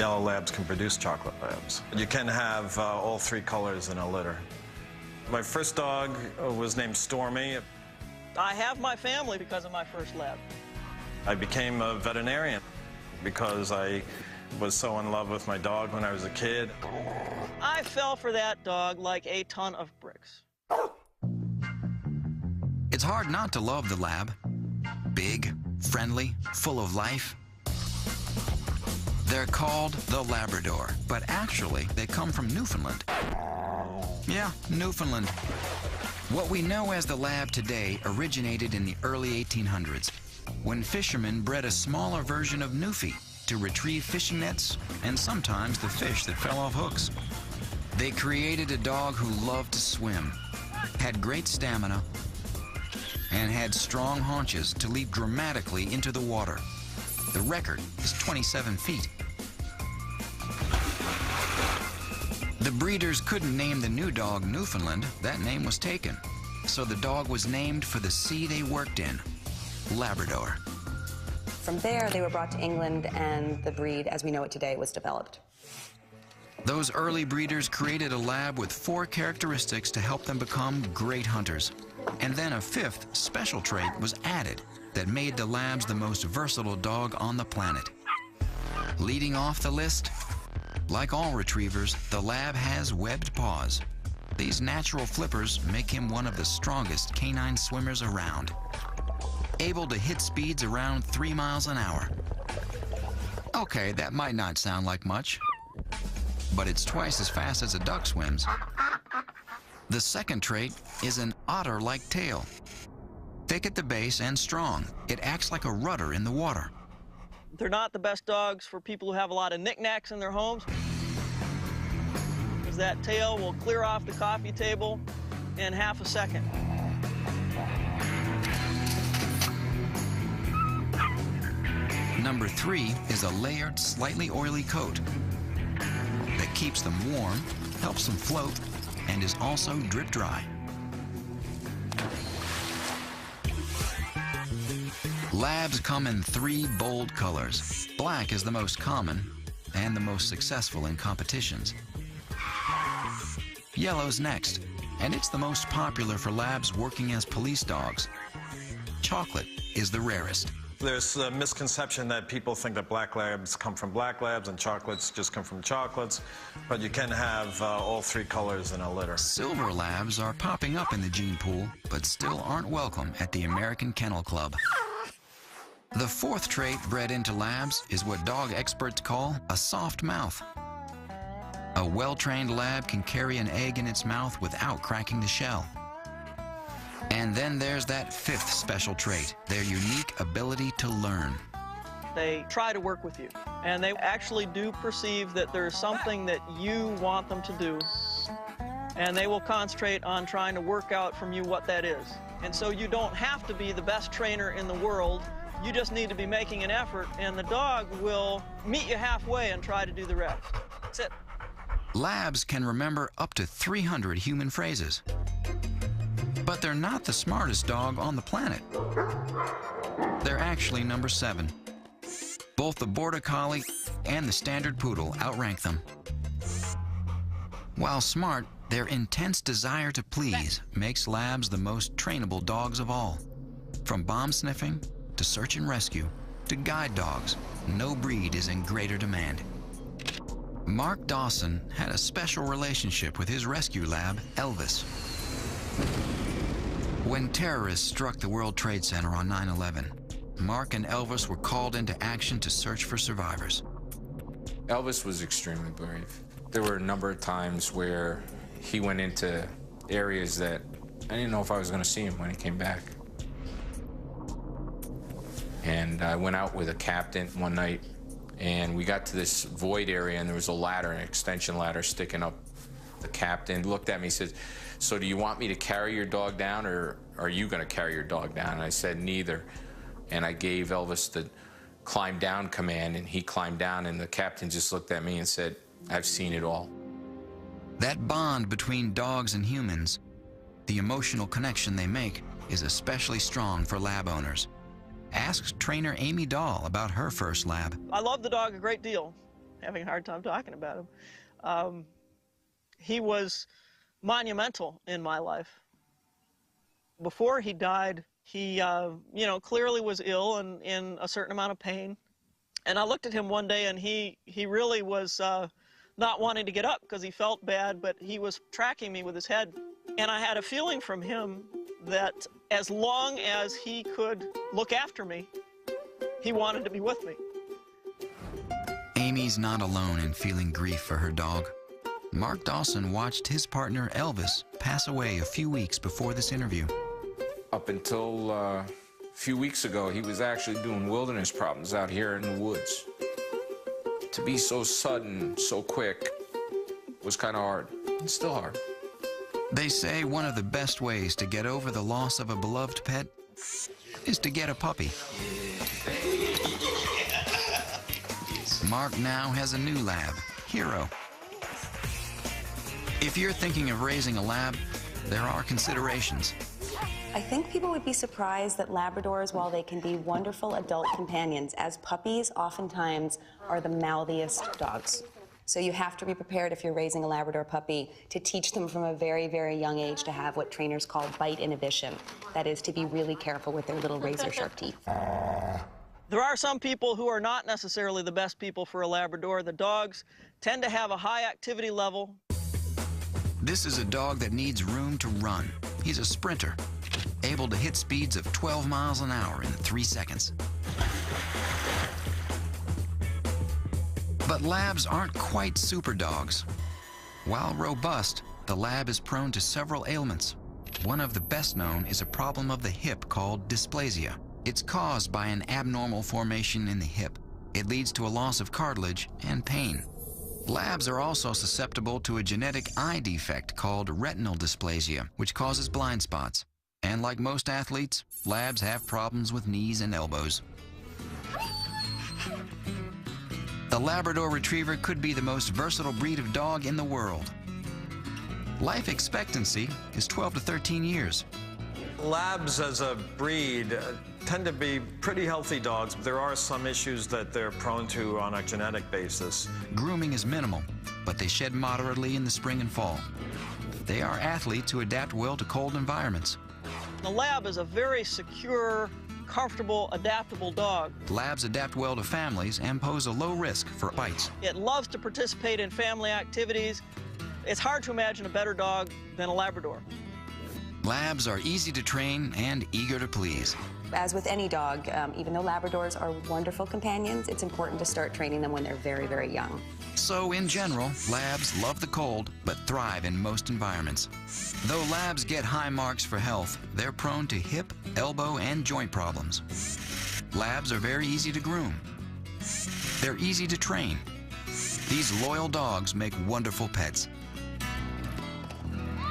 Yellow labs can produce chocolate labs. You can have all three colors in a litter. My first dog was named Stormy. I have my family because of my first lab. I became a veterinarian because I was so in love with my dog when I was a kid. I fell for that dog like a ton of bricks. It's hard not to love the lab. Big, friendly, full of life. They're called the Labrador, but actually they come from Newfoundland. Yeah, Newfoundland. What we know as the lab today originated in the early 1800s, when fishermen bred a smaller version of Newfie to retrieve fishing nets and sometimes the fish that fell off hooks. They created a dog who loved to swim, had great stamina, and had strong haunches to leap dramatically into the water. The record is 27 feet. The breeders couldn't name the new dog Newfoundland. That name was taken. So the dog was named for the sea they worked in, Labrador. From there, they were brought to England, and the breed, as we know it today, was developed. Those early breeders created a lab with 4 characteristics to help them become great hunters. And then a 5th special trait was added that made the labs the most versatile dog on the planet. Leading off the list, like all retrievers, the lab has webbed paws. These natural flippers make him one of the strongest canine swimmers around, able to hit speeds around 3 miles an hour. Okay, that might not sound like much, but it's twice as fast as a duck swims. The second trait is an otter-like tail. Thick at the base and strong, it acts like a rudder in the water. They're not the best dogs for people who have a lot of knickknacks in their homes, because that tail will clear off the coffee table in half a second. Number 3 is a layered, slightly oily coat that keeps them warm, helps them float, and is also drip dry. Labs come in 3 bold colors. Black is the most common and the most successful in competitions. Yellow's next, and it's the most popular for labs working as police dogs. Chocolate is the rarest. There's a misconception that people think that black labs come from black labs and chocolates just come from chocolates, but you can have all 3 colors in a litter. Silver labs are popping up in the gene pool, but still aren't welcome at the American Kennel Club. The 4th trait bred into labs is what dog experts call a soft mouth. A well-trained lab can carry an egg in its mouth without cracking the shell. And then there's that 5th special trait, their unique ability to learn. They try to work with you, and they actually do perceive that there's something that you want them to do, and they will concentrate on trying to work out from you what that is. And so you don't have to be the best trainer in the world. You just need to be making an effort, and the dog will meet you halfway and try to do the rest. That's it. Labs can remember up to 300 human phrases. But they're not the smartest dog on the planet. They're actually number 7. Both the Border Collie and the Standard Poodle outrank them. While smart, their intense desire to please makes labs the most trainable dogs of all. From bomb sniffing to search and rescue to guide dogs, no breed is in greater demand. Mark Dawson had a special relationship with his rescue lab, Elvis. When terrorists struck the World Trade Center on 9/11, Mark and Elvis were called into action to search for survivors. Elvis was extremely brave. There were a number of times where he went into areas that I didn't know if I was going to see him when he came back. And I went out with a captain one night, and we got to this void area, and there was a ladder, an extension ladder sticking up. The captain looked at me and said, "So do you want me to carry your dog down, or are you going to carry your dog down?" And I said, "Neither." And I gave Elvis the climb down command, and he climbed down, and the captain just looked at me and said, "I've seen it all." That bond between dogs and humans, the emotional connection they make, is especially strong for lab owners. Ask trainer Amy Dahl about her first lab. I love the dog a great deal, having a hard time talking about him. He was monumental in my life. Before he died, he, you know, clearly was ill and in a certain amount of pain. And I looked at him one day, and he really was not wanting to get up because he felt bad, but he was tracking me with his head. And I had a feeling from him that as long as he could look after me, he wanted to be with me. Amy's not alone in feeling grief for her dog. Mark Dawson watched his partner Elvis pass away a few weeks before this interview. Up until a few weeks ago, he was actually doing wilderness problems out here in the woods. To be so sudden, so quick, was kind of hard. It's still hard. They say one of the best ways to get over the loss of a beloved pet is to get a puppy. Mark now has a new lab, Hero. If you're thinking of raising a lab, there are considerations. I think people would be surprised that Labradors, while they can be wonderful adult companions, as puppies oftentimes are the mouthiest dogs. So you have to be prepared, if you're raising a Labrador puppy, to teach them from a very, very young age to have what trainers call bite inhibition. That is, to be really careful with their little razor-sharp teeth. There are some people who are not necessarily the best people for a Labrador. The dogs tend to have a high activity level. This is a dog that needs room to run. He's a sprinter, able to hit speeds of 12 miles an hour in 3 seconds. But labs aren't quite super dogs. While robust, the lab is prone to several ailments. One of the best known is a problem of the hip called dysplasia. It's caused by an abnormal formation in the hip. It leads to a loss of cartilage and pain. Labs are also susceptible to a genetic eye defect called retinal dysplasia, which causes blind spots. And like most athletes, labs have problems with knees and elbows. The Labrador Retriever could be the most versatile breed of dog in the world. Life expectancy is 12 to 13 years. Labs as a breed tend to be pretty healthy dogs, but there are some issues that they're prone to on a genetic basis. Grooming is minimal, but they shed moderately in the spring and fall. They are athletes who adapt well to cold environments. The Lab is a very secure, comfortable, adaptable dog. Labs adapt well to families and pose a low risk for bites. It loves to participate in family activities. It's hard to imagine a better dog than a Labrador. Labs are easy to train and eager to please. As with any dog, even though Labradors are wonderful companions, it's important to start training them when they're very, very young. So in general, labs love the cold, but thrive in most environments. Though labs get high marks for health, they're prone to hip, elbow, and joint problems. Labs are very easy to groom. They're easy to train. These loyal dogs make wonderful pets.